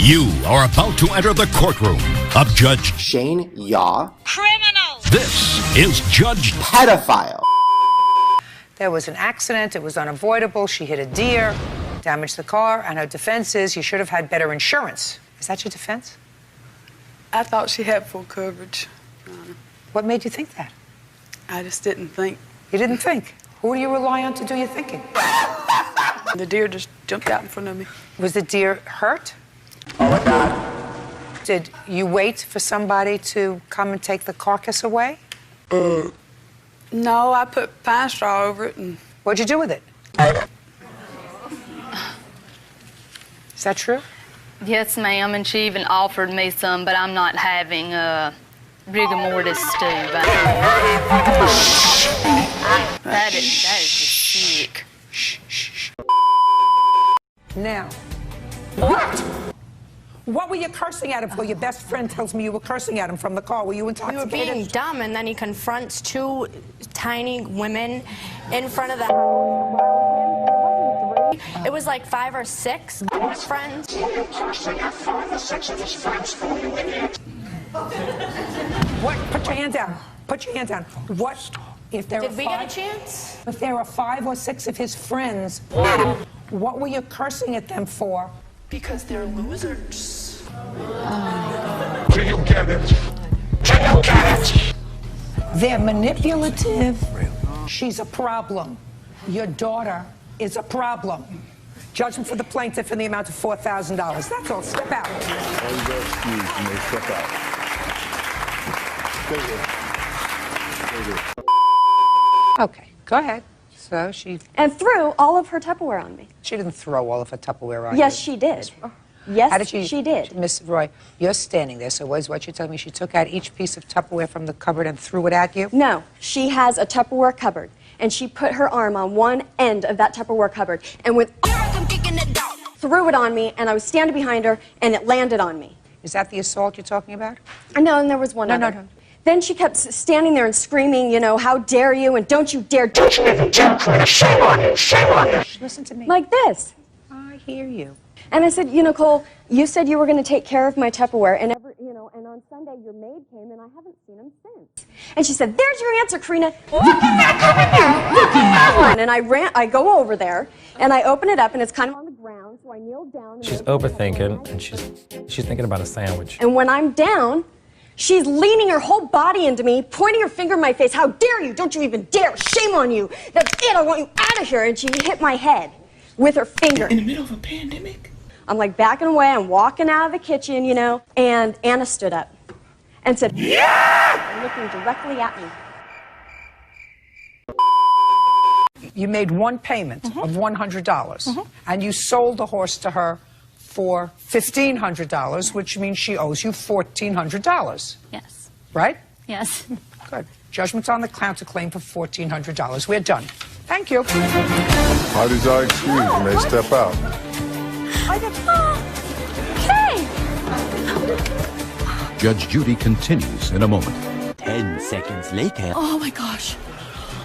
You are about to enter the courtroom of Judge Shane Yaw. Criminal. This is Judge Pedophile. There was an accident. It was unavoidable. She hit a deer, damaged the car, and her defense is you should have had better insurance. Is that your defense? I thought she had full coverage. What made you think that? I just didn't think. You didn't think? Who do you rely on to do your thinking? The deer just jumped out in front of me. Was the deer hurt? Oh my God. Did you wait for somebody to come and take the carcass away? No, I put pine straw over it and... What'd you do with it? Is that true? Yes, ma'am, and she even offered me some, but I'm not having rIgOr stew. That is just sick. Now, what were you cursing at him for? Your best friend tells me you were cursing at him from the car. Were you We intoxicated? were being dumb, and then he confronts two tiny women in front of the house. It wasn't three. It was like 5 or 6 friends. What? Put your hand down. Put your hand down. What if there Did are we five? get a chance? If there are 5 or 6 of his friends, what were you cursing at them for? Because they're losers. Do you get it? Do you get it? They're manipulative. She's a problem. Your daughter is a problem. Judgment for the plaintiff in the amount of $4,000. That's all. Step out. All you go excuse and they step out. Stay here. Stay here. Okay, go ahead. So she And threw all of her Tupperware on me. didn't throw all of her Tupperware on Yes, you. she did. Yes, How did she did. Miss Roy, you're standing there, so what you're telling me, she took out each piece of Tupperware from the cupboard and threw it at you? No, she has a Tupperware cupboard, and she put her arm on one end of that Tupperware cupboard and went threw it on me, and I was standing behind her, and it landed on me. Is that the assault you're talking about? No, and there was one other. No. Then she kept standing there and screaming, you know, how dare you, and don't you dare. Don't you even dare, Claire. Shame on you. Shame on you. Listen to me. Like this. I hear you. And I said, you know, Nicole, you said you were going to take care of my Tupperware, and and on Sunday your maid came, and I haven't seen him since. And she said, there's your answer, Karina. And I go over there, and I open it up, and it's kind of on the ground, so I kneel down. And She's overthinking, and she's thinking about a sandwich. And when I'm down, she's leaning her whole body into me, pointing her finger in my face. How dare you? Don't you even dare. Shame on you. That's it. I want you out of here. And she hit my head with her finger. In the middle of a pandemic? I'm like backing away. I'm walking out of the kitchen, you know, and Anna stood up and said, yeah! Looking directly at me. You made one payment of $100, and you sold the horse to her for $1,500, which means she owes you $1,400. Yes. Right? Yes. Good. Judgment's on the counterclaim for $1,400. We're done. Thank you. MoRtIs are excused. You may step out. Hey! Judge Judy continues in a moment. 10 seconds later. Oh my gosh.